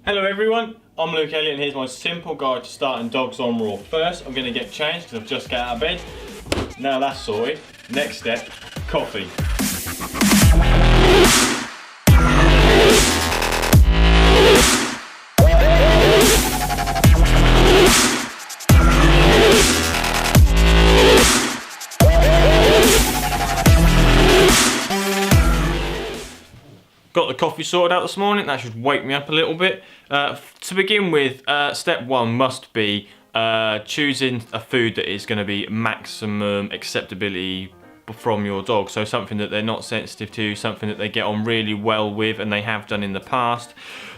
Hello everyone, I'm Luke Elliott and here's my simple guide to starting dogs on raw. First, I'm going to get changed because I've just got out of bed. Now that's sorted. Next step, coffee. Got the coffee sorted out this morning, that should wake me up a little bit. To begin with, step one must be choosing a food that is going to be maximum acceptability from your dog. So something that they're not sensitive to, something that they get on really well with and they have done in the past.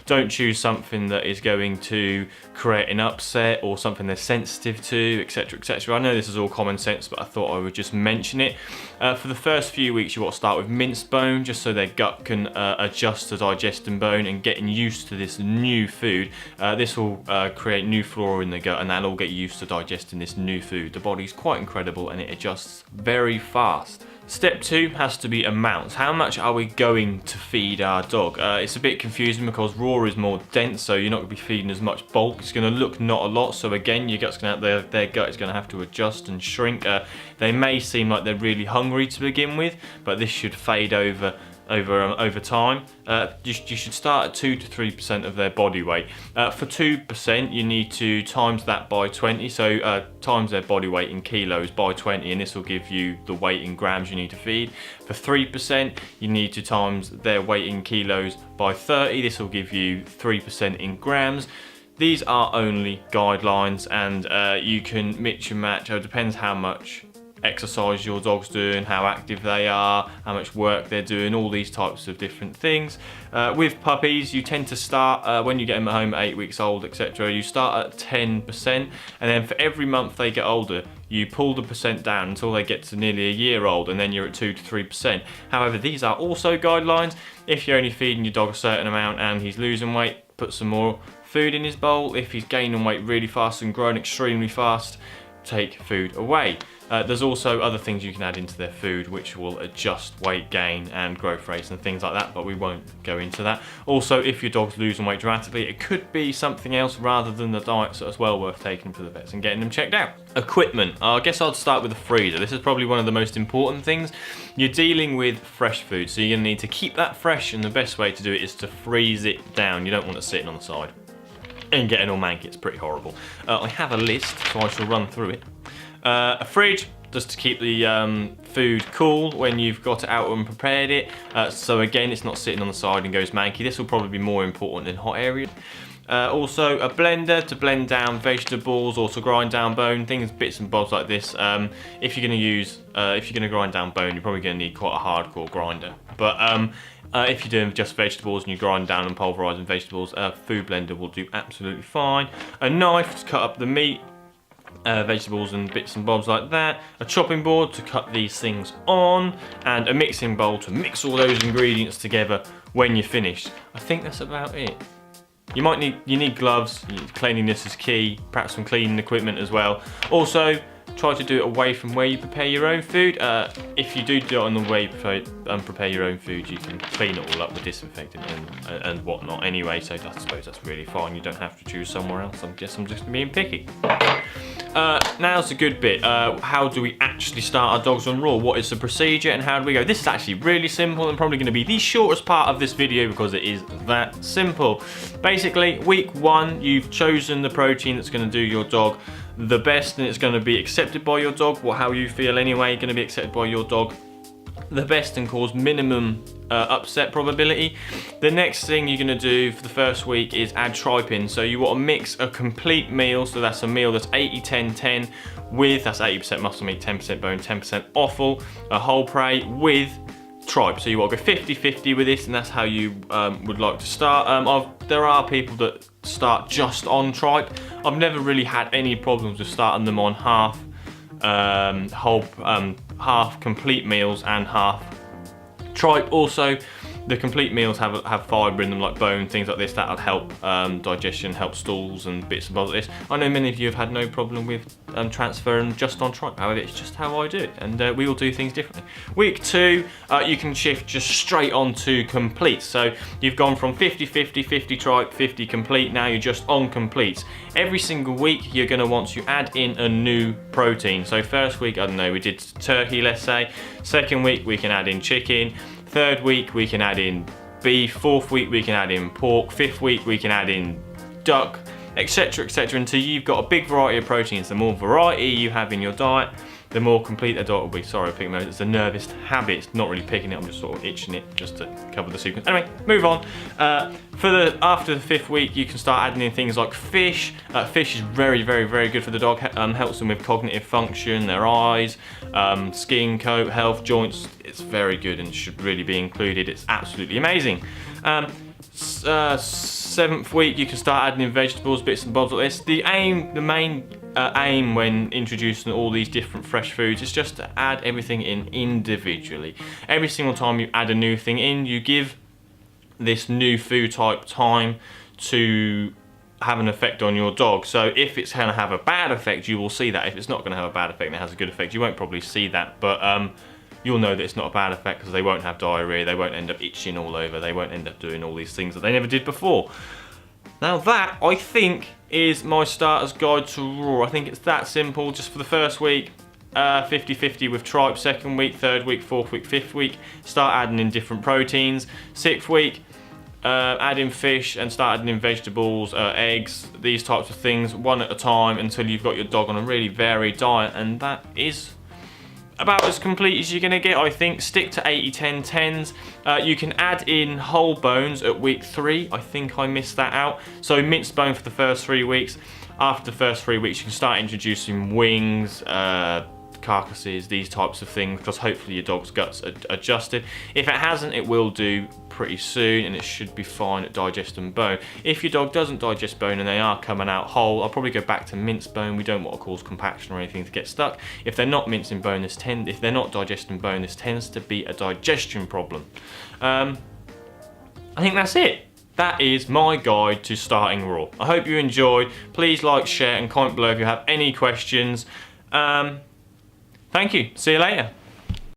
Don't choose something that is going to create an upset or something they're sensitive to, etc, etc. I know this is all common sense, but I thought I would just mention it. For the first few weeks you want to start with minced bone, just so their gut can adjust to digesting bone and getting used to this new food. This will create new flora in the gut and that'll get used to digesting this new food. The body's quite incredible and it adjusts very fast. Step two has to be amounts. How much are we going to feed our dog? It's a bit confusing because raw is more dense, so you're not going to be feeding as much bulk. It's going to look not a lot, so again, your gut's going to have, their gut is going to have to adjust and shrink. They may seem like they're really hungry to begin with, but this should fade over time. You should start at 2 to 3% of their body weight. For 2%, you need to times that by 20, so times their body weight in kilos by 20, and this will give you the weight in grams you need to feed. For 3%, you need to times their weight in kilos by 30, this will give you 3% in grams. These are only guidelines, and you can mix and match. It depends how much exercise your dog's doing, how active they are, how much work they're doing, all these types of different things. With puppies, you tend to start, when you get them at home at 8 weeks old, etc, you start at 10%, and then for every month they get older, you pull the percent down until they get to nearly a year old, and then you're at 2 to 3%. However, these are also guidelines. If you're only feeding your dog a certain amount and he's losing weight, put some more food in his bowl. If he's gaining weight really fast and growing extremely fast, take food away. There's also other things you can add into their food which will adjust weight gain and growth rates and things like that, but we won't go into that. Also, if your dog's losing weight dramatically, it could be something else rather than the diet, so it's well worth taking to the vets and getting them checked out. Equipment. I guess I'd start with the freezer. This is probably one of the most important things. You're dealing with fresh food, so you're going to need to keep that fresh, and the best way to do it is to freeze it down. You don't want it sitting on the side and getting all manky. It's pretty horrible. I have a list, so I shall run through it. A fridge, just to keep the food cool when you've got it out and prepared it. So again, it's not sitting on the side and goes manky. This will probably be more important in hot areas. Also a blender to blend down vegetables or to grind down bone, things, bits and bobs like this. If you're going to grind down bone, you're probably going to need quite a hardcore grinder. But if you're doing just vegetables and you grind down and pulverising vegetables, a food blender will do absolutely fine. A knife to cut up the meat, vegetables and bits and bobs like that, a chopping board to cut these things on, and a mixing bowl to mix all those ingredients together when you're finished. I think that's about it. You need gloves. Cleanliness is key, perhaps some cleaning equipment as well. Also, try to do it away from where you prepare your own food. If you do it on the way you prepare your own food, you can clean it all up with disinfectant and whatnot anyway, so I suppose that's really fine. You don't have to choose somewhere else. I guess I'm just being picky. Now's the good bit. How do we actually start our dogs on raw? What is the procedure and how do we go? This is actually really simple and probably going to be the shortest part of this video because it is that simple. Basically, week one, you've chosen the protein that's going to do your dog the best and it's going to be accepted by your dog, or how you feel anyway, going to be accepted by your dog the best and cause minimum upset probability. The next thing you're going to do for the first week is add tripe in. So you want to mix a complete meal, so that's a meal that's 80-10-10 with, that's 80% muscle meat, 10% bone, 10% offal, a whole prey with tripe. So you want to go 50-50 with this, and that's how you would like to start. There are people that start just on tripe. I've never really had any problems with starting them on half half complete meals and half tripe. Also, The complete meals have fibre in them, like bone, things like this, that'll help digestion, help stools and bits and bobs like this. I know many of you have had no problem with transferring just on tripe, however it's just how I do it, and we all do things differently. Week 2, you can shift just straight on to complete. So you've gone from 50-50, 50 tripe, 50 complete, now you're just on completes. Every single week you're going to want to add in a new protein. So first week, I don't know, we did turkey, let's say. Second week we can add in chicken. Third week we can add in beef. Fourth week we can add in pork. Fifth week we can add in duck, etc, etc, until you've got a big variety of proteins. The more variety you have in your diet, the more complete the diet will be. Sorry, picking those. It's a nervous habit. It's not really picking it. I'm just sort of itching it just to cover the sequence. Anyway, move on. After the 5th week, you can start adding in things like fish. Fish is very, very, very good for the dog. Helps them with cognitive function, their eyes, skin, coat, health, joints. It's very good and should really be included. It's absolutely amazing. 7th week, you can start adding in vegetables, bits and bobs like this. The main aim when introducing all these different fresh foods is just to add everything in individually. Every single time you add a new thing in, you give this new food type time to have an effect on your dog. So if it's going to have a bad effect, you will see that. If it's not going to have a bad effect and it has a good effect, you won't probably see that, but you'll know that it's not a bad effect because they won't have diarrhea, they won't end up itching all over, they won't end up doing all these things that they never did before. Now that, I think, is my starter's guide to raw. I think it's that simple. Just for the first week, 50-50 with tripe. Second week, third week, fourth week, fifth week, start adding in different proteins. 6th week, add in fish and start adding in vegetables, eggs, these types of things, one at a time until you've got your dog on a really varied diet, and that is about as complete as you're going to get, I think. Stick to 80-10-10s. You can add in whole bones at week 3. I think I missed that out. So minced bone for the first 3 weeks. After the first 3 weeks, you can start introducing wings, carcasses, these types of things, because hopefully your dog's gut's adjusted. If it hasn't, it will do pretty soon, and it should be fine at digesting bone. If your dog doesn't digest bone and they are coming out whole, I'll probably go back to minced bone. We don't want to cause compaction or anything to get stuck. If they're not mincing bone, if they're not digesting bone, this tends to be a digestion problem. I think that's it. That is my guide to starting raw. I hope you enjoyed. Please like, share, and comment below if you have any questions. Thank you. See you later.